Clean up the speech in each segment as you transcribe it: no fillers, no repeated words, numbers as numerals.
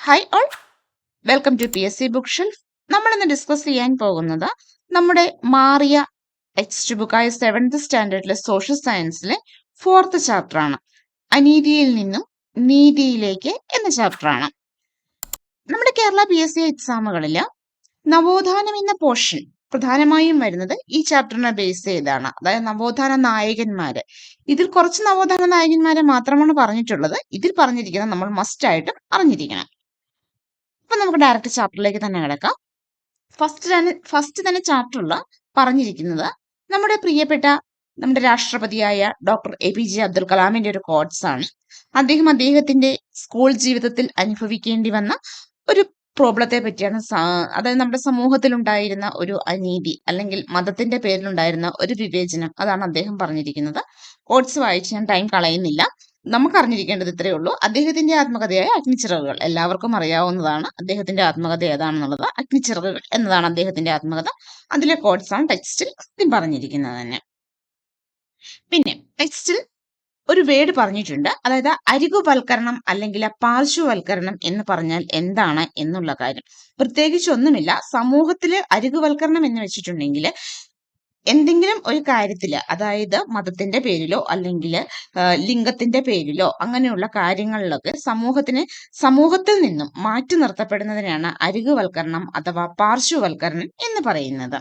Hi all, welcome to PSC book shelf. നമ്മൾ ഇന്ന് discuss ചെയ്യാൻ പോകുന്നത് നമ്മുടെ മാറിയ ടെക്സ്റ്റ് ബുക്കായ 7th സ്റ്റാൻഡേർഡിലെ സോഷ്യൽ സയൻസിലെ 4th ചാപ്റ്റർ ആണ്. അനീതിയിൽ നിന്നും നീതിയിലേക്ക് എന്ന ചാപ്റ്റർ ആണ്. നമ്മുടെ കേരള PSC എക്സാമുകളിൽ നവോത്ഥാനം എന്ന പോർഷൻ പ്രധാനമായും വരുന്നത് ഈ ചാപ്റ്ററിനെ ബേസ് ചെയ്താണ്. അതായത് നവോത്ഥാന നായകന്മാര്. ഇതിൽ കുറച്ച് നവോത്ഥാന നായകന്മാരെ മാത്രമാണ് പറഞ്ഞിട്ടുള്ളത്. ഇതിൽ പറഞ്ഞിരിക്കുന്നത് നമ്മൾ മസ്റ്റ് ആയിട്ട് അറിഞ്ഞിരിക്കണം. അപ്പൊ നമുക്ക് ഡയറക്റ്റ് ചാപ്റ്ററിലേക്ക് തന്നെ കിടക്കാം. ഫസ്റ്റ് തന്നെ ചാപ്റ്ററിൽ പറഞ്ഞിരിക്കുന്നത് നമ്മുടെ പ്രിയപ്പെട്ട നമ്മുടെ രാഷ്ട്രപതിയായ ഡോക്ടർ APJ അബ്ദുൽ കലാമിന്റെ ഒരു കോട്ട്സ് ആണ്. അദ്ദേഹത്തിന്റെ സ്കൂൾ ജീവിതത്തിൽ അനുഭവിക്കേണ്ടി വന്ന ഒരു പ്രോബ്ലത്തെ പറ്റിയാണ്. അതായത് നമ്മുടെ സമൂഹത്തിൽ ഉണ്ടായിരുന്ന ഒരു അനീതി അല്ലെങ്കിൽ മതത്തിന്റെ പേരിലുണ്ടായിരുന്ന ഒരു വിവേചനം, അതാണ് അദ്ദേഹം പറഞ്ഞിരിക്കുന്നത്. കോട്ട്സ് വായിച്ച് ഞാൻ ടൈം കളയുന്നില്ല. നമുക്ക് അറിഞ്ഞിരിക്കേണ്ടത് ഇത്രയേ ഉള്ളൂ. അദ്ദേഹത്തിന്റെ ആത്മകഥയായ അഗ്നിച്ചിറകുകൾ എല്ലാവർക്കും അറിയാവുന്നതാണ്. അദ്ദേഹത്തിന്റെ ആത്മകഥ ഏതാണെന്നുള്ളത് അഗ്നിച്ചിറകുകൾ എന്നതാണ് അദ്ദേഹത്തിന്റെ ആത്മകഥ. അതിലെ കോട്ട്സ് ആണ് ടെക്സ്റ്റിൽ പറഞ്ഞിരിക്കുന്നത് തന്നെ. പിന്നെ ടെക്സ്റ്റിൽ ഒരു വേർഡ് പറഞ്ഞിട്ടുണ്ട്. അതായത് അരികുവൽക്കരണം അല്ലെങ്കിൽ പാർശ്വവൽക്കരണം എന്ന് പറഞ്ഞാൽ എന്താണ് എന്നുള്ള കാര്യം. പ്രത്യേകിച്ച് ഒന്നുമില്ല. സമൂഹത്തില് അരികുവൽക്കരണം എന്ന് വെച്ചിട്ടുണ്ടെങ്കിൽ എന്തെങ്കിലും ഒരു കാര്യത്തില്, അതായത് മതത്തിന്റെ പേരിലോ അല്ലെങ്കിൽ ലിംഗത്തിന്റെ പേരിലോ അങ്ങനെയുള്ള കാര്യങ്ങളിലൊക്കെ സമൂഹത്തിൽ നിന്നും മാറ്റി നിർത്തപ്പെടുന്നതിനാണ് അരികുവൽക്കരണം അഥവാ പാർശ്വവൽക്കരണം എന്ന് പറയുന്നത്.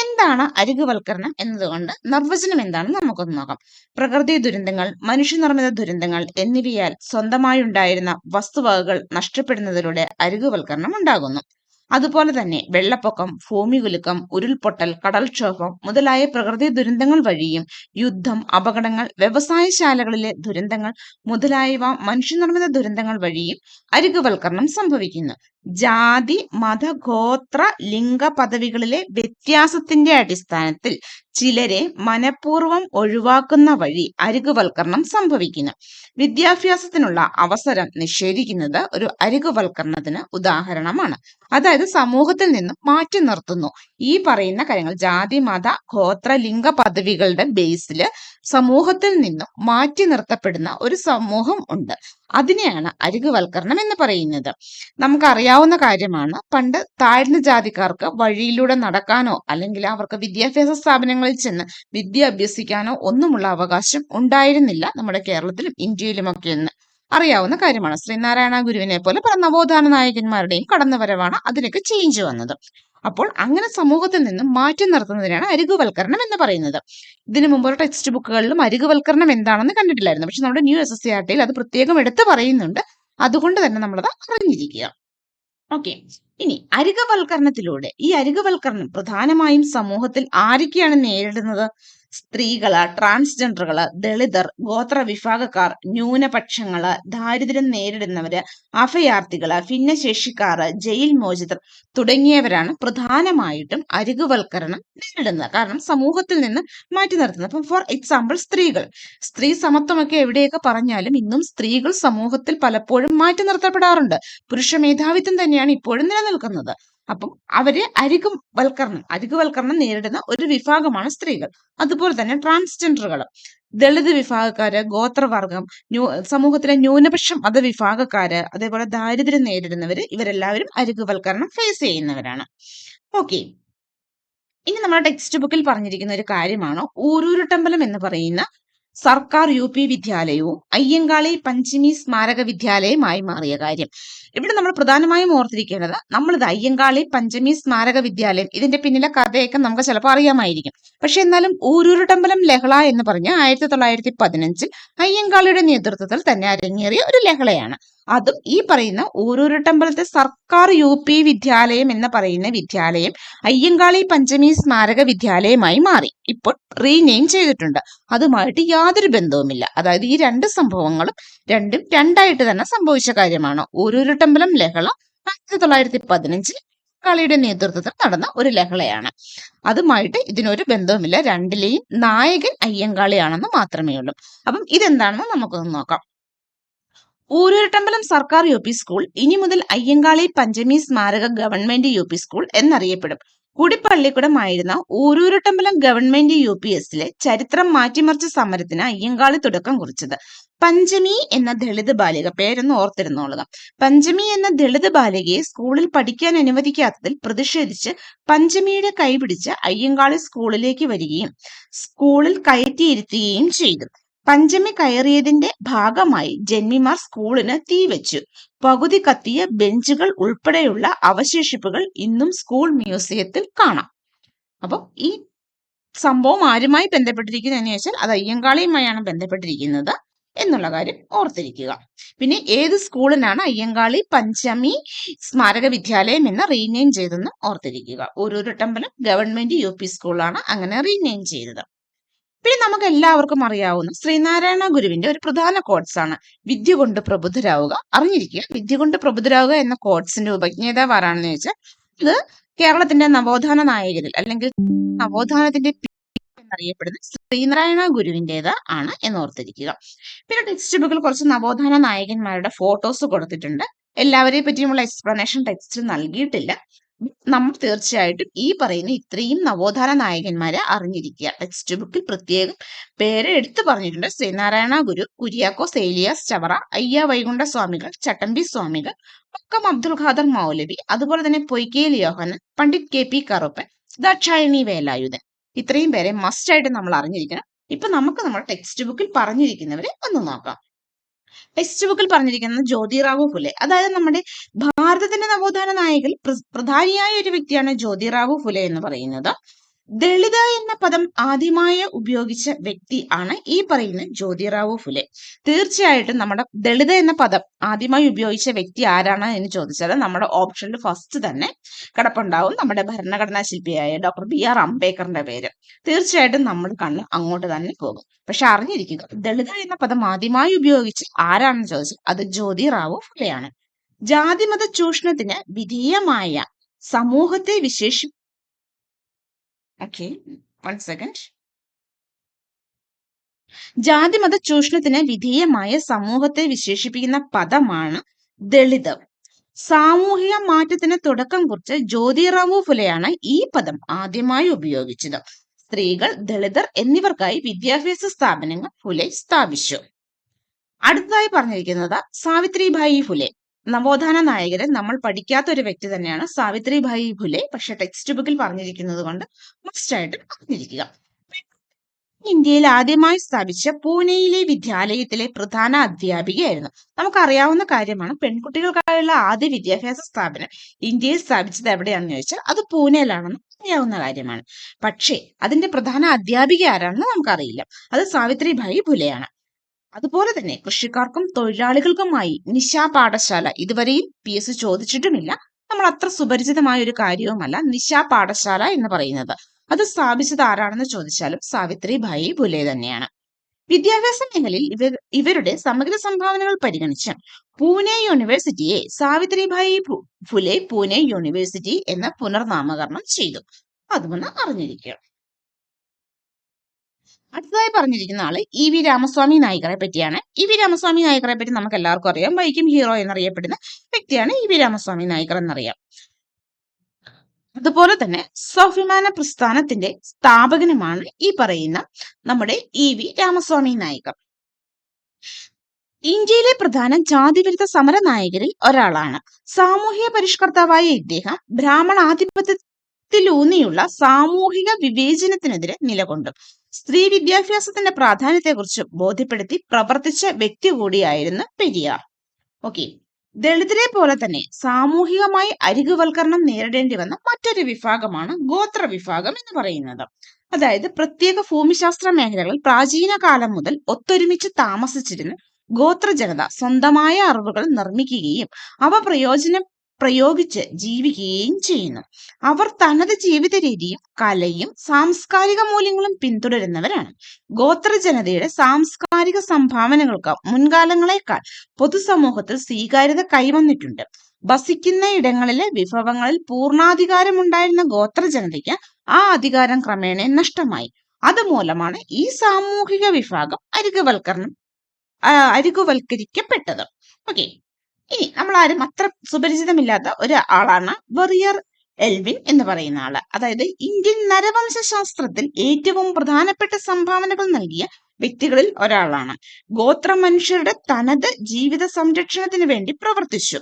എന്താണ് അരികുവൽക്കരണം എന്നതുകൊണ്ട് നിർവചനം എന്താണെന്ന് നമുക്കൊന്ന് നോക്കാം. പ്രകൃതി ദുരന്തങ്ങൾ, മനുഷ്യനിർമ്മിത ദുരന്തങ്ങൾ എന്നിവയാൽ സ്വന്തമായുണ്ടായിരുന്ന വസ്തുവകകൾ നഷ്ടപ്പെടുന്നതിലൂടെ അരികുവൽക്കരണം ഉണ്ടാകുന്നു. അതുപോലെ തന്നെ വെള്ളപ്പൊക്കം, ഭൂമികുലുക്കം, ഉരുൾപൊട്ടൽ, കടൽക്ഷോഭം മുതലായ പ്രകൃതി ദുരന്തങ്ങൾ വഴിയും യുദ്ധം, അപകടങ്ങൾ, വ്യവസായശാലകളിലെ ദുരന്തങ്ങൾ മുതലായവ മനുഷ്യനിർമ്മിത ദുരന്തങ്ങൾ വഴിയും അരികുവൽക്കരണം സംഭവിക്കുന്നു. ജാതി, മത, ഗോത്ര, ലിംഗ പദവികളിലെ വ്യത്യാസത്തിന്റെ അടിസ്ഥാനത്തിൽ ചിലരെ മനഃപൂർവ്വം ഒഴിവാക്കുന്ന വഴി അരികുവൽക്കരണം സംഭവിക്കുന്നു. വിദ്യാഭ്യാസത്തിനുള്ള അവസരം നിഷേധിക്കുന്നത് ഒരു അരികുവൽക്കരണത്തിന് ഉദാഹരണമാണ്. അതായത് സമൂഹത്തിൽ നിന്നും മാറ്റി നിർത്തുന്നു. ഈ പറയുന്ന കാര്യങ്ങൾ ജാതി, മത, ഗോത്ര, ലിംഗ പദവികളുടെ ബേസിൽ സമൂഹത്തിൽ നിന്നും മാറ്റി നിർത്തപ്പെടുന്ന ഒരു സമൂഹം ഉണ്ട്. അതിനെയാണ് അരികുവൽക്കരണം എന്ന് പറയുന്നത്. നമുക്കറിയാവുന്ന കാര്യമാണ്, പണ്ട് താഴ്ന്ന ജാതിക്കാർക്ക് വഴിയിലൂടെ നടക്കാനോ അല്ലെങ്കിൽ അവർക്ക് വിദ്യാഭ്യാസ സ്ഥാപനങ്ങളിൽ ചെന്ന് വിദ്യ അഭ്യസിക്കാനോ ഒന്നുമുള്ള അവകാശം ഉണ്ടായിരുന്നില്ല നമ്മുടെ കേരളത്തിലും ഇന്ത്യയിലുമൊക്കെ എന്ന് അറിയാവുന്ന കാര്യമാണ്. ശ്രീനാരായണ ഗുരുവിനെ പോലെ പല നവോത്ഥാന നായകന്മാരുടെയും കടന്നുവരവാണ് അതിനൊക്കെ ചേഞ്ച് വന്നത്. അപ്പോൾ അങ്ങനെ സമൂഹത്തിൽ നിന്നും മാറ്റി നിർത്തുന്നതിനാണ് അരികുവൽക്കരണം എന്ന് പറയുന്നത്. ഇതിനു മുമ്പുള്ള ടെക്സ്റ്റ് ബുക്കുകളിലും അരികുവൽക്കരണം എന്താണെന്ന് കണ്ടിട്ടില്ലായിരുന്നു. പക്ഷെ നമ്മുടെ ന്യൂ SSCRTയിൽ അത് പ്രത്യേകം എടുത്തു പറയുന്നുണ്ട്. അതുകൊണ്ട് തന്നെ നമ്മളത് അറിഞ്ഞിരിക്കുക. ഓക്കെ, ഇനി അരികുവൽക്കരണത്തിലൂടെ ഈ അരികുവൽക്കരണം പ്രധാനമായും സമൂഹത്തിൽ ആരൊക്കെയാണ് നേരിടുന്നത്? സ്ത്രീകള്, ട്രാൻസ്ജെൻഡറുകള്, ദളിതർ, ഗോത്ര വിഭാഗക്കാർ, ന്യൂനപക്ഷങ്ങള്, ദാരിദ്ര്യം നേരിടുന്നവര്, അഭയാർത്ഥികള്, ഭിന്നശേഷിക്കാര്, ജയിൽ മോചിതർ തുടങ്ങിയവരാണ് പ്രധാനമായിട്ടും അരികുവൽക്കരണം നേരിടുന്നത്. കാരണം സമൂഹത്തിൽ നിന്ന് മാറ്റി നിർത്തുന്നത്. അപ്പം ഫോർ എക്സാമ്പിൾ സ്ത്രീ സമത്വമൊക്കെ എവിടെയൊക്കെ പറഞ്ഞാലും ഇന്നും സ്ത്രീകൾ സമൂഹത്തിൽ പലപ്പോഴും മാറ്റി നിർത്തപ്പെടാറുണ്ട്. പുരുഷ മേധാവിത്വം തന്നെയാണ് ഇപ്പോഴും നിലനിൽക്കുന്നത്. അപ്പം അവരെ അരികുവൽക്കരണം നേരിടുന്ന ഒരു വിഭാഗമാണ് സ്ത്രീകൾ. അതുപോലെ തന്നെ ട്രാൻസ്ജെൻഡറുകൾ, ദളിത് വിഭാഗക്കാര്, ഗോത്രവർഗം, സമൂഹത്തിലെ ന്യൂനപക്ഷ മതവിഭാഗക്കാര്, അതേപോലെ ദാരിദ്ര്യം നേരിടുന്നവര്, ഇവരെല്ലാവരും അരികുവൽക്കരണം ഫേസ് ചെയ്യുന്നവരാണ്. ഓക്കെ, ഇനി നമ്മുടെ ടെക്സ്റ്റ് ബുക്കിൽ പറഞ്ഞിരിക്കുന്ന ഒരു കാര്യമാണ് ഊരൂരുട്ടമ്പലം എന്ന് പറയുന്ന സർക്കാർ UP വിദ്യാലയവും അയ്യങ്കാളി പഞ്ചമി സ്മാരക വിദ്യാലയമായി മാറിയ കാര്യം. ഇവിടെ നമ്മൾ പ്രധാനമായും ഓർത്തിരിക്കേണ്ടത്, നമ്മളിത് അയ്യങ്കാളി പഞ്ചമി സ്മാരക വിദ്യാലയം, ഇതിന്റെ പിന്നിലെ കഥയൊക്കെ നമുക്ക് ചിലപ്പോൾ അറിയാമായിരിക്കും. പക്ഷെ എന്നാലും ഊരൂരുട്ടമ്പലം ലഹള എന്ന് പറഞ്ഞ 1915 അയ്യങ്കാളിയുടെ നേതൃത്വത്തിൽ തന്നെ അരങ്ങേറിയ ഒരു ലഹളയാണ്. അതും ഈ പറയുന്ന ഊരൂരുട്ടമ്പലത്തെ സർക്കാർ UP വിദ്യാലയം എന്ന് പറയുന്ന വിദ്യാലയം അയ്യങ്കാളി പഞ്ചമി സ്മാരക വിദ്യാലയമായി മാറി. ഇപ്പോൾ റീനെയിം ചെയ്തിട്ടുണ്ട്. അതുമായിട്ട് യാതൊരു ബന്ധവുമില്ല. അതായത് ഈ രണ്ട് സംഭവങ്ങളും രണ്ടും രണ്ടായിട്ട് തന്നെ സംഭവിച്ച കാര്യമാണ്. ഊരൂരുട്ടമ്പലം ലഹള 1915 അയ്യങ്കാളിയുടെ നേതൃത്വത്തിൽ നടന്ന ഒരു ലഹളയാണ്. അതുമായിട്ട് ഇതിനൊരു ബന്ധവുമില്ല. രണ്ടിലെയും നായകൻ അയ്യങ്കാളിയാണെന്ന് മാത്രമേ ഉള്ളൂ. അപ്പം ഇതെന്താണെന്ന് നമുക്കൊന്ന് നോക്കാം. ഊരൂരുട്ടമ്പലം സർക്കാർ UP സ്കൂൾ ഇനി മുതൽ അയ്യങ്കാളി പഞ്ചമി സ്മാരക ഗവൺമെന്റ് UP സ്കൂൾ എന്നറിയപ്പെടും. കുടിപ്പള്ളിക്കുടമായിരുന്ന ഊരൂരുട്ടമ്പലം ഗവൺമെന്റ് UPSലെ ചരിത്രം മാറ്റിമറിച്ച സമരത്തിന് അയ്യങ്കാളി തുടക്കം കുറിച്ചത്. പഞ്ചമി എന്ന ദളിത് ബാലിക, പേരൊന്ന് ഓർത്തിരുന്നോളുക. പഞ്ചമി എന്ന ദളിത് ബാലികയെ സ്കൂളിൽ പഠിക്കാൻ അനുവദിക്കാത്തതിൽ പ്രതിഷേധിച്ച് പഞ്ചമിയുടെ കൈപിടിച്ച് അയ്യങ്കാളി സ്കൂളിലേക്ക് വരികയും സ്കൂളിൽ കയറ്റിയിരുത്തുകയും ചെയ്തു. പഞ്ചമി കയറിയതിന്റെ ഭാഗമായി ജന്മിമാർ സ്കൂളിന് തീവെച്ചു. പകുതി കത്തിയ ബെഞ്ചുകൾ ഉൾപ്പെടെയുള്ള അവശേഷിപ്പുകൾ ഇന്നും സ്കൂൾ മ്യൂസിയത്തിൽ കാണാം. അപ്പൊ ഈ സംഭവം ആരുമായി ബന്ധപ്പെട്ടിരിക്കുന്നു എന്ന് ചോദിച്ചാൽ അത് അയ്യങ്കാളിയുമായാണ് ബന്ധപ്പെട്ടിരിക്കുന്നത് എന്നുള്ള കാര്യം ഓർത്തിരിക്കുക. പിന്നെ ഏത് സ്കൂളിനാണ് അയ്യങ്കാളി പഞ്ചമി സ്മാരക വിദ്യാലയം എന്ന് റീനെയിം ചെയ്തെന്ന് ഓർത്തിരിക്കുക. ഓരോരട്ടമ്പലം ഗവൺമെന്റ് UP സ്കൂളാണ് അങ്ങനെ റീനെയിം ചെയ്തത്. പിന്നെ നമുക്ക് എല്ലാവർക്കും അറിയാവുന്ന ശ്രീനാരായണ ഗുരുവിന്റെ ഒരു പ്രധാന കോട്സ് ആണ് വിദ്യ കൊണ്ട് പ്രബുദ്ധരാവുക. അറിഞ്ഞിരിക്കുക, വിദ്യ കൊണ്ട് പ്രബുദ്ധരാവുക എന്ന കോട്സിന്റെ ഉപജ്ഞേതാവ് ആരാണെന്ന് ചോദിച്ചാൽ ഇത് കേരളത്തിന്റെ നവോത്ഥാന നായകരിൽ അല്ലെങ്കിൽ നവോത്ഥാനത്തിന്റെ എന്നറിയപ്പെടുന്ന ശ്രീനാരായണ ഗുരുവിൻ്റെത് ആണ് എന്ന് ഓർത്തിരിക്കുക. പിന്നെ ടെക്സ്റ്റ് ബുക്കിൽ കുറച്ച് നവോത്ഥാന നായകന്മാരുടെ ഫോട്ടോസ് കൊടുത്തിട്ടുണ്ട്. എല്ലാവരെയും പറ്റിയുമുള്ള എക്സ്പ്ലനേഷൻ ടെക്സ്റ്റ് നൽകിയിട്ടില്ല. നമ്മൾ തീർച്ചയായിട്ടും ഈ പറയുന്ന ഇത്രയും നവോത്ഥാന നായകന്മാരെ അറിഞ്ഞിരിക്കുക. ടെക്സ്റ്റ് ബുക്കിൽ പ്രത്യേകം പേര് എടുത്തു പറഞ്ഞിട്ടുണ്ട്. ശ്രീനാരായണ ഗുരു, കുര്യാക്കോസ് ഏലിയാസ് ചവറ, അയ്യ വൈകുണ്ഠ സ്വാമികൾ, ചട്ടമ്പി സ്വാമികൾ, വക്കം അബ്ദുൽ ഖാദർ മൗലവി, അതുപോലെ തന്നെ പൊയ്കേൽ യോഹനൻ, പണ്ഡിറ്റ് KP കറുപ്പൻ, ദാക്ഷായണി വേലായുധൻ. ഇത്രയും പേരെ മസ്റ്റ് ആയിട്ട് നമ്മൾ അറിഞ്ഞിരിക്കണം. ഇപ്പൊ നമുക്ക് നമ്മുടെ ടെക്സ്റ്റ് ബുക്കിൽ പറഞ്ഞിരിക്കുന്നവരെ ഒന്ന് നോക്കാം. ടെക്സ്റ്റ് ബുക്കിൽ പറഞ്ഞിരിക്കുന്നത് ജ്യോതിറാവു ഫുലെ, അതായത് നമ്മുടെ ഭാരതത്തിന്റെ നവോത്ഥാന നായകൻ പ്രധാനിയായ ഒരു വ്യക്തിയാണ് ജ്യോതിറാവു ഫുലെ എന്ന് പറയുന്നത്. ദളിത എന്ന പദം ആദ്യമായി ഉപയോഗിച്ച വ്യക്തി ആണ് ഈ പറയുന്ന ജ്യോതിറാവു ഫുലെ. തീർച്ചയായിട്ടും നമ്മുടെ ദളിത എന്ന പദം ആദ്യമായി ഉപയോഗിച്ച വ്യക്തി ആരാണ് എന്ന് ചോദിച്ചാൽ നമ്മുടെ ഓപ്ഷനിൽ ഫസ്റ്റ് തന്നെ കിടപ്പുണ്ടാവും നമ്മുടെ ഭരണഘടനാ ശില്പിയായ ഡോക്ടർ BR അംബേദ്കറിന്റെ പേര്. തീർച്ചയായിട്ടും നമ്മുടെ കണ്ണ് അങ്ങോട്ട് തന്നെ പോകും. പക്ഷെ അറിഞ്ഞിരിക്കുക, ദളിത എന്ന പദം ആദ്യമായി ഉപയോഗിച്ച് ആരാണെന്ന് ചോദിച്ചാൽ അത് ജ്യോതിറാവു ഫുലെയാണ്. ജാതിമത ചൂഷണത്തിന് വിധേയമായ സമൂഹത്തെ ജാതിമത ചൂഷണത്തിന് വിധേയമായ സമൂഹത്തെ വിശേഷിപ്പിക്കുന്ന പദമാണ് ദളിതം. സാമൂഹിക മാറ്റത്തിന് തുടക്കം കുറിച്ച് ജ്യോതിറാവു ഫുലെയാണ് ഈ പദം ആദ്യമായി ഉപയോഗിച്ചത്. സ്ത്രീകൾ, ദളിതർ എന്നിവർക്കായി വിദ്യാഭ്യാസ സ്ഥാപനങ്ങൾ ഫുലെ സ്ഥാപിച്ചു. അടുത്തതായി പറഞ്ഞിരിക്കുന്നത് സാവിത്രിബായി ഫുലെ. നവോത്ഥാന നായകരെ നമ്മൾ പഠിക്കാത്ത ഒരു വ്യക്തി തന്നെയാണ് സാവിത്രിബായി ഫുലെ. പക്ഷെ ടെക്സ്റ്റ് ബുക്കിൽ പറഞ്ഞിരിക്കുന്നത് കൊണ്ട് മസ്റ്റ് ആയിട്ട് പറഞ്ഞിരിക്കുക. ഇന്ത്യയിൽ ആദ്യമായി സ്ഥാപിച്ച പൂനെയിലെ വിദ്യാലയത്തിലെ പ്രധാന അധ്യാപികയായിരുന്നു. നമുക്കറിയാവുന്ന കാര്യമാണ്, പെൺകുട്ടികൾക്കായുള്ള ആദ്യ വിദ്യാഭ്യാസ സ്ഥാപനം ഇന്ത്യയിൽ സ്ഥാപിച്ചത് എവിടെയാണെന്ന് ചോദിച്ചാൽ അത് പൂനെയിലാണെന്ന് അറിയാവുന്ന കാര്യമാണ്. പക്ഷേ അതിന്റെ പ്രധാന അധ്യാപിക ആരാണെന്ന് നമുക്കറിയില്ല. അത് സാവിത്രിബായി ഫുലെയാണ്. അതുപോലെ തന്നെ കൃഷിക്കാർക്കും തൊഴിലാളികൾക്കുമായി നിശാ പാഠശാല ഇതുവരെയും PS ചോദിച്ചിട്ടുമില്ല. നമ്മൾ അത്ര സുപരിചിതമായ ഒരു കാര്യവുമല്ല നിശാ പാഠശാല എന്ന് പറയുന്നത്. അത് സ്ഥാപിച്ചത് ആരാണെന്ന് ചോദിച്ചാലും സാവിത്രിബായി ഫുലെ തന്നെയാണ്. വിദ്യാഭ്യാസ മേഖലയിൽ ഇവരുടെ സമഗ്ര സംഭാവനകൾ പരിഗണിച്ച് പൂനെ യൂണിവേഴ്സിറ്റിയെ സാവിത്രിബായി ഫുലെ പൂനെ യൂണിവേഴ്സിറ്റി എന്ന് പുനർനാമകരണം ചെയ്തു. അതുമെന്ന് അറിഞ്ഞിരിക്കുക. അടുത്തതായി പറഞ്ഞിരിക്കുന്ന ആള് EV രാമസ്വാമി നായികറെ പറ്റിയാണ്. EV രാമസ്വാമി നായികറെ പറ്റി നമുക്ക് എല്ലാവർക്കും അറിയാം. വൈക്കം ഹീറോ എന്നറിയപ്പെടുന്ന വ്യക്തിയാണ് EV രാമസ്വാമി നായികർ എന്നറിയാം. അതുപോലെ തന്നെ സ്വാഭിമാന പ്രസ്ഥാനത്തിന്റെ സ്ഥാപകനുമാണ് ഈ പറയുന്ന നമ്മുടെ EV രാമസ്വാമി നായികർ. ഇന്ത്യയിലെ പ്രധാന ജാതിവിരുദ്ധ സമര നായകരിൽ ഒരാളാണ്. സാമൂഹിക പരിഷ്കർത്താവായ ഇദ്ദേഹം ബ്രാഹ്മണാധിപത്യത്തിലൂന്നിയുള്ള സാമൂഹിക വിവേചനത്തിനെതിരെ നിലകൊണ്ടു. സ്ത്രീ വിദ്യാഭ്യാസത്തിന്റെ പ്രാധാന്യത്തെക്കുറിച്ച് ബോധ്യപ്പെടുത്തി പ്രവർത്തിച്ച വ്യക്തി കൂടിയായിരുന്നു പെരിയാർ. ദളിതരെ പോലെ തന്നെ സാമൂഹികമായി അരികുവൽക്കരണം നേരിടേണ്ടി വന്ന മറ്റൊരു വിഭാഗമാണ് ഗോത്ര വിഭാഗം എന്ന് പറയുന്നത്. അതായത് പ്രത്യേക ഭൂമിശാസ്ത്ര മേഖലകളിൽ പ്രാചീന കാലം മുതൽ ഒത്തൊരുമിച്ച് താമസിച്ചിരുന്ന ഗോത്ര ജനത സ്വന്തമായ അറിവുകൾ നിർമ്മിക്കുകയും അവ പ്രയോഗിച്ച് ജീവിക്കുകയും ചെയ്യുന്നു. അവർ തനത് ജീവിത രീതിയും കലയും സാംസ്കാരിക മൂല്യങ്ങളും പിന്തുടരുന്നവരാണ്. ഗോത്ര ജനതയുടെ സാംസ്കാരിക സംഭാവനകൾക്ക് മുൻകാലങ്ങളെക്കാൾ പൊതുസമൂഹത്തിൽ സ്വീകാര്യത കൈവന്നിട്ടുണ്ട്. വസിക്കുന്ന ഇടങ്ങളിലെ വിഭവങ്ങളിൽ പൂർണ്ണാധികാരമുണ്ടായിരുന്ന ഗോത്ര ജനതയ്ക്ക് ആ അധികാരം ക്രമേണ നഷ്ടമായി. അതുമൂലമാണ് ഈ സാമൂഹിക വിഭാഗം അരികുവൽക്കരിക്കപ്പെട്ടത്. ഇനി നമ്മൾ ആരും അത്ര സുപരിചിതമില്ലാത്ത ഒരാളാണ് വെറിയർ എൽവിൻ എന്ന് പറയുന്ന ആള്. അതായത് ഇന്ത്യൻ നരവംശ ശാസ്ത്രത്തിൽ ഏറ്റവും പ്രധാനപ്പെട്ട സംഭാവനകൾ നൽകിയ വ്യക്തികളിൽ ഒരാളാണ്. ഗോത്ര മനുഷ്യരുടെ തനത് ജീവിത സംരക്ഷണത്തിന് വേണ്ടി പ്രവർത്തിച്ചു.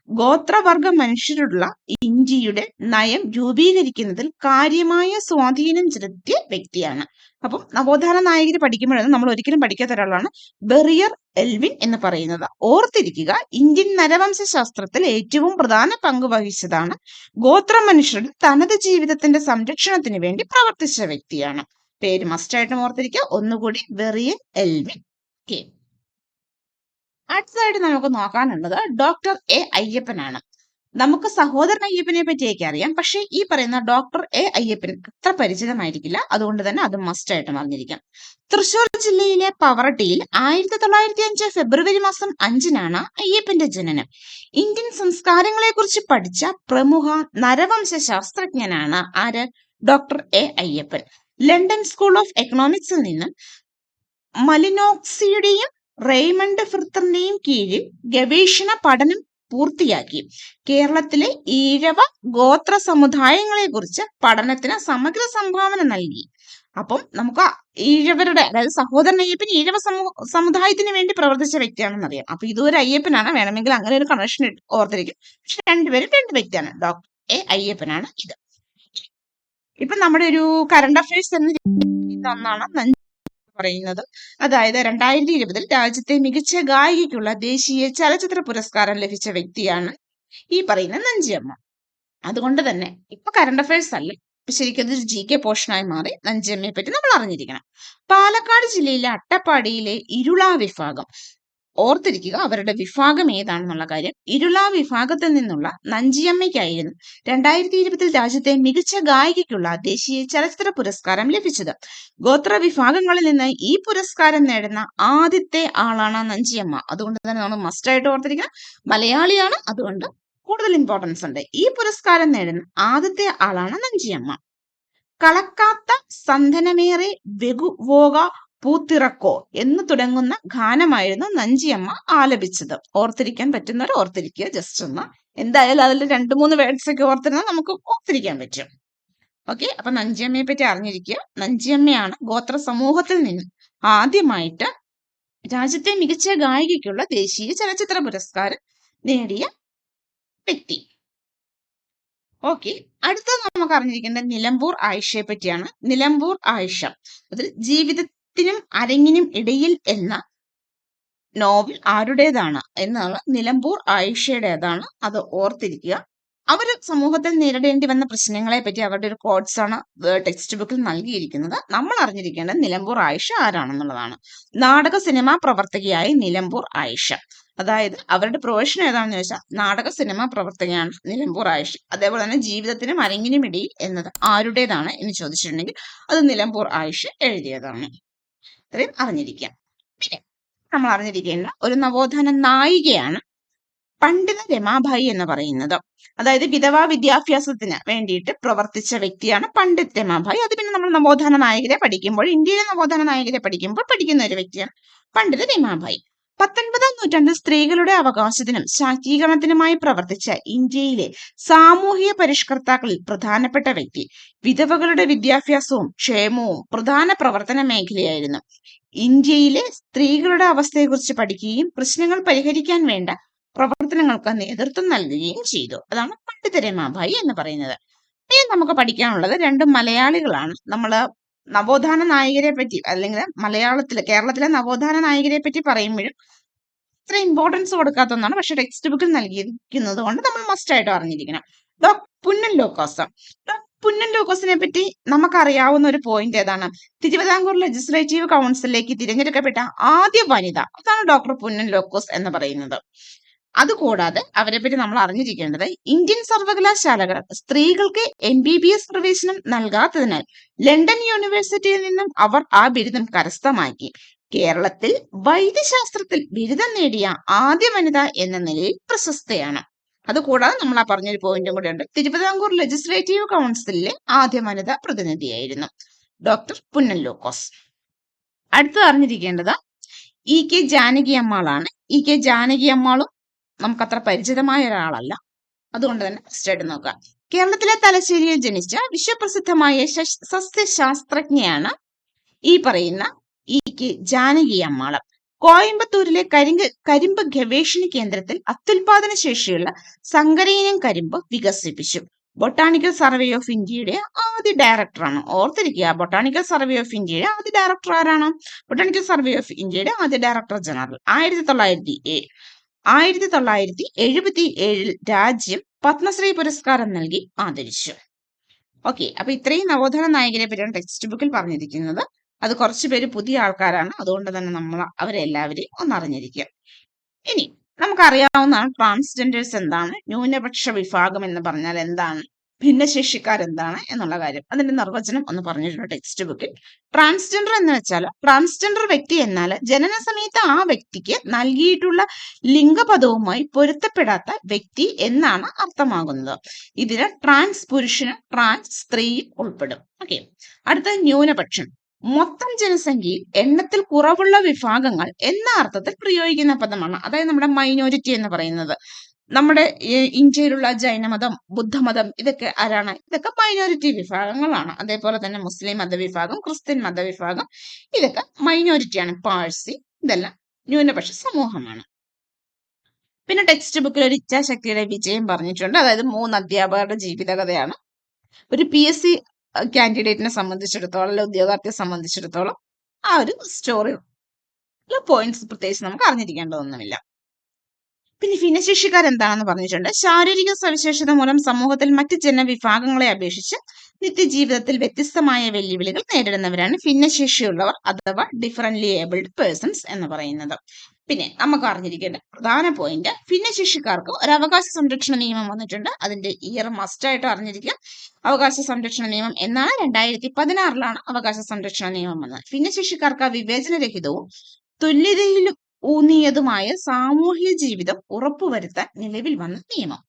ഗോത്രവർഗ മനുഷ്യരുള്ള ഇന്ത്യയുടെ നയം രൂപീകരിക്കുന്നതിൽ കാര്യമായ സ്വാധീനം ചെലുത്തിയ വ്യക്തിയാണ്. അപ്പം നവോത്ഥാന നായകര് പഠിക്കുമ്പോഴാണ് നമ്മൾ ഒരിക്കലും പഠിക്കാത്ത ഒരാളാണ് ബെറിയർ എൽവിൻ എന്ന് പറയുന്നത്. ഓർത്തിരിക്കുക, ഇന്ത്യൻ നരവംശ ശാസ്ത്രത്തിൽ ഏറ്റവും പ്രധാന പങ്ക് വഹിച്ചതാണ്. ഗോത്ര മനുഷ്യരുടെ തനത് ജീവിതത്തിന്റെ സംരക്ഷണത്തിന് വേണ്ടി പ്രവർത്തിച്ച വ്യക്തിയാണ്. പേര് മസ്റ്റായിട്ടും ഓർത്തിരിക്കുക. ഒന്നുകൂടി, ബെറിയർ എൽവിൻ. ഓക്കെ, അടുത്തതായിട്ട് നമുക്ക് നോക്കാനുള്ളത് ഡോക്ടർ എ അയ്യപ്പനാണ്. നമുക്ക് സഹോദരൻ അയ്യപ്പനെ പറ്റിയൊക്കെ അറിയാം, പക്ഷെ ഈ പറയുന്ന ഡോക്ടർ എ അയ്യപ്പൻ അത്ര പരിചിതമായിരിക്കില്ല. അതുകൊണ്ട് തന്നെ അത് മസ്റ്റ് ആയിട്ടും അറിഞ്ഞിരിക്കാം. തൃശൂർ ജില്ലയിലെ പവറട്ടിയിൽ 1905 ഫെബ്രുവരി മാസം 5-നാണ് അയ്യപ്പന്റെ ജനനം. ഇന്ത്യൻ സംസ്കാരങ്ങളെ കുറിച്ച് പഠിച്ച പ്രമുഖ നരവംശ ശാസ്ത്രജ്ഞനാണ് ആര്? Doctor A Ayyappan. London school of എക്കണോമിക്സിൽ നിന്നും മലിനോക്സിയുടെയും റെയ്മണ്ട് ഫിർത്തറിന്റെയും കീഴിൽ ഗവേഷണ പഠനം പൂർത്തിയാക്കി. കേരളത്തിലെ ഈഴവ ഗോത്ര സമുദായങ്ങളെ കുറിച്ച് പഠനത്തിന് സമഗ്ര സംഭാവന നൽകി. അപ്പം നമുക്ക് ഈഴവരുടെ, അതായത് സഹോദരൻ അയ്യപ്പൻ ഈഴവ സമുദായത്തിന് വേണ്ടി പ്രവർത്തിച്ച വ്യക്തിയാണെന്ന് അറിയാം. അപ്പൊ ഇതൊരു അയ്യപ്പനാണ്, വേണമെങ്കിൽ അങ്ങനെ ഒരു കണക്ഷൻ ഓർത്തിരിക്കും. പക്ഷെ രണ്ടുപേരും രണ്ട് വ്യക്തിയാണ്. ഡോക്ടർ എ അയ്യപ്പനാണ് ഇത്. ഇപ്പൊ നമ്മുടെ ഒരു കറണ്ട് അഫയേഴ്സ് എന്ന ഒന്നാണ് പറയുന്നത്. അതായത് 2020 രാജ്യത്തെ മികച്ച ഗായികയ്ക്കുള്ള ദേശീയ ചലച്ചിത്ര പുരസ്കാരം ലഭിച്ച വ്യക്തിയാണ് ഈ പറയുന്ന നഞ്ചിയമ്മ. അതുകൊണ്ട് തന്നെ ഇപ്പൊ കറണ്ട് അഫയേഴ്സ് അല്ല, ശരിക്കും അതൊരു GK പോർഷനായി മാറി. നഞ്ചിയമ്മയെ പറ്റി നമ്മൾ അറിഞ്ഞിരിക്കണം. പാലക്കാട് ജില്ലയിലെ അട്ടപ്പാടിയിലെ ഇരുള വിഭാഗം, ഓർത്തിരിക്കുക അവരുടെ വിഭാഗം ഏതാണെന്നുള്ള കാര്യം. ഇരുള വിഭാഗത്തിൽ നിന്നുള്ള നഞ്ചിയമ്മയ്ക്കായിരുന്നു 2020 രാജ്യത്തെ മികച്ച ഗായികയ്ക്കുള്ള ദേശീയ ചലച്ചിത്ര പുരസ്കാരം ലഭിച്ചത്. ഗോത്ര വിഭാഗങ്ങളിൽ നിന്ന് ഈ പുരസ്കാരം നേടുന്ന ആദ്യത്തെ ആളാണ് നഞ്ചിയമ്മ. അതുകൊണ്ട് തന്നെ നമ്മൾ മസ്റ്റായിട്ട് ഓർത്തിരിക്കണം, മലയാളിയാണ്, അതുകൊണ്ട് കൂടുതൽ ഇമ്പോർട്ടൻസ് ഉണ്ട്. ഈ പുരസ്കാരം നേടുന്ന ആദ്യത്തെ ആളാണ് നഞ്ചിയമ്മ. കളക്കാത്ത സന്തനമേറെ വെകുവോക പൂത്തിറക്കോ എന്ന് തുടങ്ങുന്ന ഗാനമായിരുന്നു നഞ്ചിയമ്മ ആലപിച്ചത്. ഓർത്തിരിക്കാൻ പറ്റുന്നവർ ഓർത്തിരിക്കുക, ജസ്റ്റ് ഒന്ന്. എന്തായാലും അതിൽ 2-3 വേർഡ്സ് ഒക്കെ ഓർത്തിരുന്നാൽ നമുക്ക് ഓർത്തിരിക്കാൻ പറ്റും. ഓക്കെ, അപ്പൊ നഞ്ചിയമ്മയെ പറ്റി അറിഞ്ഞിരിക്കുക. നഞ്ചിയമ്മയാണ് ഗോത്ര സമൂഹത്തിൽ നിന്ന് ആദ്യമായിട്ട് രാജ്യത്തെ മികച്ച ഗായികയ്ക്കുള്ള ദേശീയ ചലച്ചിത്ര പുരസ്കാരം നേടിയ വ്യക്തി. ഓക്കെ, അടുത്തത് നമുക്ക് അറിഞ്ഞിരിക്കേണ്ട നിലമ്പൂർ ആയിഷയെ പറ്റിയാണ്. നിലമ്പൂർ ആയിഷ, അതിൽ ജീവിതത്തിനും അരങ്ങിനും ഇടയിൽ എന്ന നോവൽ ആരുടേതാണ് എന്നാണ് നിലമ്പൂർ ആയിഷയുടേതാണ്. അത് ഓർത്തിരിക്കുക. അവർ സമൂഹത്തിൽ നേരിടേണ്ടി വന്ന പ്രശ്നങ്ങളെ പറ്റി അവരുടെ ഒരു കോട്സ് ആണ് ടെക്സ്റ്റ് ബുക്കിൽ നൽകിയിരിക്കുന്നത്. നമ്മൾ അറിഞ്ഞിരിക്കേണ്ടത് നിലമ്പൂർ ആയിഷ ആരാണെന്നുള്ളതാണ്. നാടക സിനിമാ പ്രവർത്തകയായി നിലമ്പൂർ ആയിഷ, അതായത് അവരുടെ പ്രൊഫഷൻ ഏതാണെന്ന് ചോദിച്ചാൽ നാടക സിനിമാ പ്രവർത്തകയാണ് നിലമ്പൂർ ആയിഷ. അതേപോലെ തന്നെ ജീവിതത്തിനും അരങ്ങിനും ഇടയിൽ എന്നത് ആരുടേതാണ് എന്ന് ചോദിച്ചിട്ടുണ്ടെങ്കിൽ അത് നിലമ്പൂർ ആയിഷ എഴുതിയതാണ്. ഇത്രയും അറിഞ്ഞിരിക്കാം. പിന്നെ നമ്മൾ അറിഞ്ഞിരിക്കേണ്ട ഒരു നവോത്ഥാന നായികയാണ് പണ്ഡിത രമാബായി എന്ന് പറയുന്നത്. അതായത് വിധവാ വിദ്യാഭ്യാസത്തിന് വേണ്ടിയിട്ട് പ്രവർത്തിച്ച വ്യക്തിയാണ് പണ്ഡിത് രമാബായി. അത് പിന്നെ നമ്മൾ നവോത്ഥാന നായകരെ പഠിക്കുമ്പോൾ, ഇന്ത്യയിലെ നവോത്ഥാന നായകരെ പഠിക്കുമ്പോൾ പഠിക്കുന്ന ഒരു വ്യക്തിയാണ് പണ്ഡിത രമാബായി. 19-ാം നൂറ്റാണ്ടിൽ സ്ത്രീകളുടെ അവകാശത്തിനും ശാക്തീകരണത്തിനുമായി പ്രവർത്തിച്ച ഇന്ത്യയിലെ സാമൂഹിക പരിഷ്കർത്താക്കളിൽ പ്രധാനപ്പെട്ട വ്യക്തി. വിധവകളുടെ വിദ്യാഭ്യാസവും ക്ഷേമവും പ്രധാന പ്രവർത്തന മേഖലയായിരുന്നു. ഇന്ത്യയിലെ സ്ത്രീകളുടെ അവസ്ഥയെക്കുറിച്ച് പഠിക്കുകയും പ്രശ്നങ്ങൾ പരിഹരിക്കാൻ വേണ്ട പ്രവർത്തനങ്ങൾക്ക് നേതൃത്വം നൽകുകയും ചെയ്തു. അതാണ് പണ്ഡിത രമാബായി എന്ന് പറയുന്നത്. ഇനി നമുക്ക് പഠിക്കാനുള്ളത് 2 മലയാളികളാണ്. നമ്മള് നവോത്ഥാന നായകരെ പറ്റി, അല്ലെങ്കിൽ കേരളത്തിലെ നവോത്ഥാന നായകരെ പറ്റി പറയുമ്പോഴും ഇത്ര ഇമ്പോർട്ടൻസ് കൊടുക്കാത്ത ഒന്നാണ്, പക്ഷെ ടെക്സ്റ്റ് ബുക്കിൽ നൽകിയിരിക്കുന്നത് കൊണ്ട് നമ്മൾ മസ്റ്റ് ആയിട്ട് അറിഞ്ഞിരിക്കണം. ഡോക്ടർ പുന്നൻ ലൂക്കോസ്. പുന്നൻ ലൂക്കോസിനെ പറ്റി നമുക്കറിയാവുന്ന ഒരു പോയിന്റ് ഏതാണ്? തിരുവിതാംകൂർ ലെജിസ്ലേറ്റീവ് കൗൺസിലിലേക്ക് തിരഞ്ഞെടുക്കപ്പെട്ട ആദ്യ വനിത, അതാണ് ഡോക്ടർ പുന്നൻ ലൂക്കോസ് എന്ന് പറയുന്നത്. അതുകൂടാതെ അവരെ പറ്റി നമ്മൾ അറിഞ്ഞിരിക്കേണ്ടത് ഇന്ത്യൻ സർവകലാശാലകൾ സ്ത്രീകൾക്ക് MBBS പ്രവേശനം നൽകാത്തതിനാൽ ലണ്ടൻ യൂണിവേഴ്സിറ്റിയിൽ നിന്നും അവർ ആ ബിരുദം കരസ്ഥമാക്കി. കേരളത്തിൽ വൈദ്യശാസ്ത്രത്തിൽ ബിരുദം നേടിയ ആദ്യ വനിത എന്ന നിലയിൽ പ്രശസ്തയാണ്. അതുകൂടാതെ നമ്മൾ ആ പറഞ്ഞൊരു പോയിന്റും കൂടെ ഉണ്ട്. തിരുവിതാംകൂർ ലെജിസ്ലേറ്റീവ് കൗൺസിലിലെ ആദ്യ വനിതാ പ്രതിനിധിയായിരുന്നു ഡോക്ടർ പുന്നൻ ലൂക്കോസ്. അടുത്തത് അറിഞ്ഞിരിക്കേണ്ടത് EK ജാനകി അമ്മാളാണ്. EK ജാനകി അമ്മാളും നമുക്കത്ര പരിചിതമായ ഒരാളല്ല, അതുകൊണ്ട് തന്നെ ഫസ്റ്റ് നോക്കാം. കേരളത്തിലെ തലശ്ശേരിയിൽ ജനിച്ച വിശ്വപ്രസിദ്ധമായ സസ്യശാസ്ത്രജ്ഞയാണ് ഈ പറയുന്ന ഇ.കെ. ജാനകി അമ്മാളം. കോയമ്പത്തൂരിലെ കരിമ്പ് ഗവേഷണ കേന്ദ്രത്തിൽ അത്യുൽപാദന ശേഷിയുള്ള സങ്കരയിനം കരിമ്പ് വികസിപ്പിച്ചു. ബൊട്ടാണിക്കൽ സർവേ ഓഫ് ഇന്ത്യയുടെ ആദ്യ ഡയറക്ടറാണ്. ഓർത്തിരിക്കുക, ബൊട്ടാണിക്കൽ സർവേ ഓഫ് ഇന്ത്യയുടെ ആദ്യ ഡയറക്ടർ ആരാണ്? ബൊട്ടാണിക്കൽ സർവേ ഓഫ് ഇന്ത്യയുടെ ആദ്യ ഡയറക്ടർ ജനറൽ 1977 രാജ്യം പത്മശ്രീ പുരസ്കാരം നൽകി ആദരിച്ചു. ഓക്കെ, അപ്പൊ ഇത്രയും നവോത്ഥാന നായകരെ പറ്റിയാണ് ടെക്സ്റ്റ് ബുക്കിൽ പറഞ്ഞിരിക്കുന്നത്. അത് കുറച്ചുപേര് പുതിയ ആൾക്കാരാണ്, അതുകൊണ്ട് തന്നെ നമ്മൾ അവരെല്ലാവരെയും ഒന്നറിഞ്ഞിരിക്കുക. ഇനി നമുക്കറിയാവുന്നതാണ് ട്രാൻസ്ജെൻഡേഴ്സ് എന്താണ്, ന്യൂനപക്ഷ വിഭാഗം എന്ന് പറഞ്ഞാൽ എന്താണ്, ഭിന്നശേഷിക്കാരെന്താണ് എന്നുള്ള കാര്യം. അതിന്റെ നിർവചനം ഒന്ന് പറഞ്ഞിട്ടുണ്ട് ടെക്സ്റ്റ് ബുക്കിൽ. ട്രാൻസ്ജെൻഡർ എന്ന് വെച്ചാൽ ട്രാൻസ്ജെൻഡർ വ്യക്തി എന്നാൽ ജനന സമയത്ത് ആ വ്യക്തിക്ക് നൽകിയിട്ടുള്ള ലിംഗപദവുമായി പൊരുത്തപ്പെടാത്ത വ്യക്തി എന്നാണ് അർത്ഥമാകുന്നത്. ഇതിന് ട്രാൻസ് പുരുഷനും ട്രാൻസ് സ്ത്രീയും ഉൾപ്പെടും. ഓക്കെ, അടുത്ത ന്യൂനപക്ഷം. മൊത്തം ജനസംഖ്യയിൽ എണ്ണത്തിൽ കുറവുള്ള വിഭാഗങ്ങൾ എന്ന അർത്ഥത്തിൽ പ്രയോഗിക്കുന്ന പദമാണ്. അതായത് നമ്മുടെ മൈനോരിറ്റി എന്ന് പറയുന്നത്. നമ്മുടെ ഇന്ത്യയിലുള്ള ജൈനമതം, ബുദ്ധമതം, ഇതൊക്കെ ആരാണ്? ഇതൊക്കെ മൈനോരിറ്റി വിഭാഗങ്ങളാണ്. അതേപോലെ തന്നെ മുസ്ലിം മതവിഭാഗം, ക്രിസ്ത്യൻ മതവിഭാഗം, ഇതൊക്കെ മൈനോരിറ്റിയാണ്. പാഴ്സി, ഇതെല്ലാം ന്യൂനപക്ഷ സമൂഹമാണ്. പിന്നെ ടെക്സ്റ്റ് ബുക്കിൽ ഒരു ഇച്ഛാശക്തിയുടെ വിജയം പറഞ്ഞിട്ടുണ്ട്. അതായത് 3 അധ്യാപകരുടെ ജീവിതകഥയാണ്. ഒരു PSC കാൻഡിഡേറ്റിനെ സംബന്ധിച്ചിടത്തോളം, അല്ലെ ഉദ്യോഗാർത്ഥിയെ സംബന്ധിച്ചിടത്തോളം ആ ഒരു സ്റ്റോറി പോയിന്റ്സ് പ്രത്യേകിച്ച് നമുക്ക് അറിഞ്ഞിരിക്കേണ്ടതൊന്നുമില്ല. പിന്നെ ഭിന്നശേഷിക്കാർ എന്താണെന്ന് പറഞ്ഞിട്ടുണ്ട്. ശാരീരിക സവിശേഷത മൂലം സമൂഹത്തിൽ മറ്റ് ജനവിഭാഗങ്ങളെ അപേക്ഷിച്ച് നിത്യജീവിതത്തിൽ വ്യത്യസ്തമായ വെല്ലുവിളികൾ നേരിടുന്നവരാണ് ഭിന്നശേഷിയുള്ളവർ അഥവാ ഡിഫറൻറ്റ്ലി ഏബിൾഡ് പേഴ്സൺസ് എന്ന് പറയുന്നത്. പിന്നെ നമുക്ക് അറിഞ്ഞിരിക്കേണ്ട പ്രധാന പോയിന്റ്, ഭിന്നശേഷിക്കാർക്ക് ഒരു അവകാശ സംരക്ഷണ നിയമം വന്നിട്ടുണ്ട്. അതിന്റെ ഇയർ മസ്റ്റ് ആയിട്ട് അറിഞ്ഞിരിക്കുക. അവകാശ സംരക്ഷണ നിയമം എന്നാണ് 2016 അവകാശ സംരക്ഷണ നിയമം വന്നത്. ഭിന്നശേഷിക്കാർക്ക് വിവേചനരഹിതവും തുല്യതയിലും ഊന്നിയതുമായ സാമൂഹ്യ ജീവിതം ഉറപ്പുവരുത്താൻ നിലവിൽ വന്ന നിയമം.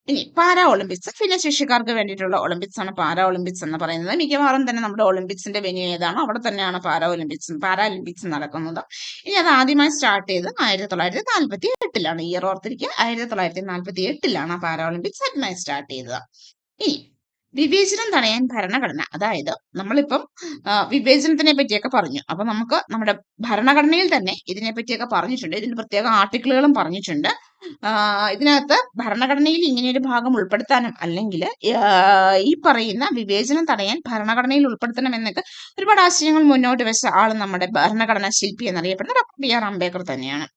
ഇനി പാരാ ഒളിമ്പിക്സ്. ഭിന്നശേഷിക്കാർക്ക് വേണ്ടിയിട്ടുള്ള ഒളിമ്പിക്സ് ആണ് പാരാ ഒളിമ്പിക്സ് എന്ന് പറയുന്നത്. മിക്കവാറും തന്നെ നമ്മുടെ ഒളിമ്പിക്സിന്റെ വെന്യൂ ഏതാണോ അവിടെ തന്നെയാണ് പാരാലിമ്പിക്സ് നടക്കുന്നത്. ഇനി അത് ആദ്യമായി സ്റ്റാർട്ട് ചെയ്ത് 1948 ഇയർ ഓർത്തിരിക്കുക. 1948 ആ പാരാ ഒളിമ്പിക്സ് ആദ്യമായി സ്റ്റാർട്ട് ചെയ്തത്. ഇനി വിവേചനം തടയാൻ ഭരണഘടന, അതായത് നമ്മളിപ്പം വിവേചനത്തിനെ പറ്റിയൊക്കെ പറഞ്ഞു. അപ്പൊ നമുക്ക് നമ്മുടെ ഭരണഘടനയിൽ തന്നെ ഇതിനെ പറ്റിയൊക്കെ പറഞ്ഞിട്ടുണ്ട്. ഇതിന് പ്രത്യേക ആർട്ടിക്കിളുകളും പറഞ്ഞിട്ടുണ്ട്. ഇതിനകത്ത് ഭരണഘടനയിൽ ഇങ്ങനെയൊരു ഭാഗം ഉൾപ്പെടുത്താനും അല്ലെങ്കിൽ ഈ പറയുന്ന വിവേചനം തടയാൻ ഭരണഘടനയിൽ ഉൾപ്പെടുത്തണം എന്നൊക്കെ ഒരുപാട് ആശയങ്ങൾ മുന്നോട്ട് വെച്ച ആൾ നമ്മുടെ ഭരണഘടനാ ശില്പി എന്നറിയപ്പെടുന്ന ഡോക്ടർ BR അംബേദ്കർ തന്നെയാണ്.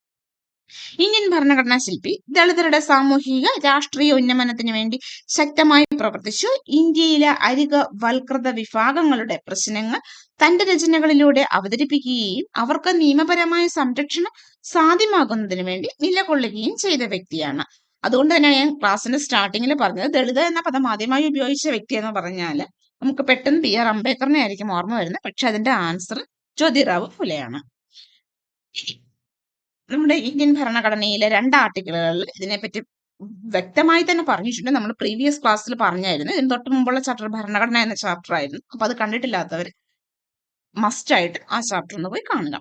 ഇന്ത്യൻ ഭരണഘടനാ ശില്പി ദളിതരുടെ സാമൂഹിക രാഷ്ട്രീയ ഉന്നമനത്തിന് വേണ്ടി ശക്തമായി പ്രവർത്തിച്ചു. ഇന്ത്യയിലെ അരികവൽകൃത വിഭാഗങ്ങളുടെ പ്രശ്നങ്ങൾ തന്റെ രചനകളിലൂടെ അവതരിപ്പിക്കുകയും അവർക്ക് നിയമപരമായ സംരക്ഷണം സാധ്യമാകുന്നതിന് വേണ്ടി നിലകൊള്ളുകയും ചെയ്ത വ്യക്തിയാണ്. അതുകൊണ്ട് തന്നെ ഞാൻ ക്ലാസ്സിന്റെ സ്റ്റാർട്ടിങ്ങിൽ പറഞ്ഞത് ദളിത എന്ന പദം ആദ്യമായി ഉപയോഗിച്ച വ്യക്തി എന്ന് പറഞ്ഞാൽ നമുക്ക് പെട്ടെന്ന് BR അംബേദ്കറിനെ ആയിരിക്കും ഓർമ്മ വരുന്നത്. പക്ഷെ അതിന്റെ ആൻസർ ജ്യോതിറാവു ഫുലെയാണ്. നമ്മുടെ ഇന്ത്യൻ ഭരണഘടനയിലെ 2 ആർട്ടിക്കിളുകളിൽ ഇതിനെപ്പറ്റി വ്യക്തമായി തന്നെ പറഞ്ഞിട്ടുണ്ട്. നമ്മൾ പ്രീവിയസ് ക്ലാസ്സിൽ പറഞ്ഞായിരുന്നു. ഇതിന് തൊട്ട് മുമ്പുള്ള ചാപ്റ്റർ ഭരണഘടന എന്ന ചാപ്റ്റർ ആയിരുന്നു. അപ്പൊ അത് കണ്ടിട്ടില്ലാത്തവർ മസ്റ്റ് ആയിട്ട് ആ ചാപ്റ്റർ ഒന്ന് പോയി കാണുക.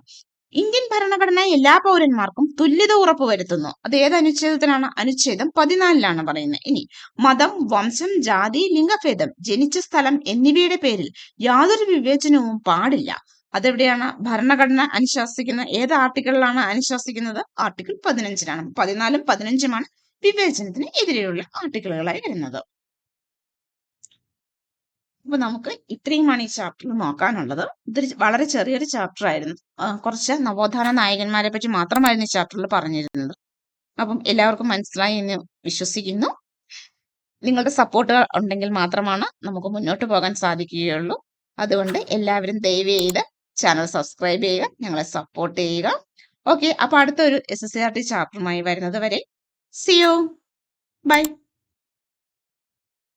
ഇന്ത്യൻ ഭരണഘടന എല്ലാ പൗരന്മാർക്കും തുല്യത ഉറപ്പുവരുത്തുന്നു. അത് ഏത് അനുച്ഛേദത്തിലാണ്? അനുച്ഛേദം 14 പറയുന്നത്. ഇനി മതം, വംശം, ജാതി, ലിംഗഭേദം, ജനിച്ച സ്ഥലം എന്നിവയുടെ പേരിൽ യാതൊരു വിവേചനവും പാടില്ല. അതെവിടെയാണ് ഭരണഘടന അനുശാസിക്കുന്ന? ഏത് ആർട്ടിക്കിളിലാണ് അനുശാസിക്കുന്നത്? ആർട്ടിക്കിൾ 15 14ഉം 15ഉമാണ് വിവേചനത്തിന് എതിരെയുള്ള ആർട്ടിക്കിളുകളായി വരുന്നത്. അപ്പൊ നമുക്ക് ഇത്രയുമാണ് ഈ ചാപ്റ്ററിൽ നോക്കാനുള്ളത്. ഇതൊരു വളരെ ചെറിയൊരു ചാപ്റ്റർ ആയിരുന്നു. കുറച്ച് നവോത്ഥാന നായകന്മാരെ പറ്റി മാത്രമായിരുന്നു ഈ ചാപ്റ്ററിൽ പറഞ്ഞിരുന്നത്. അപ്പം എല്ലാവർക്കും മനസ്സിലായി എന്ന് വിശ്വസിക്കുന്നു. നിങ്ങളുടെ സപ്പോർട്ട് ഉണ്ടെങ്കിൽ മാത്രമാണ് നമുക്ക് മുന്നോട്ട് പോകാൻ സാധിക്കുകയുള്ളൂ. അതുകൊണ്ട് എല്ലാവരും ദയവ് ചെയ്ത് ചാനൽ സബ്സ്ക്രൈബ് ചെയ്യുക, ഞങ്ങളെ സപ്പോർട്ട് ചെയ്യുക. ഓക്കെ, അപ്പൊ അടുത്തൊരു SSCRT ചാപ്റ്ററുമായി വരുന്നത് വരെ see you. Bye.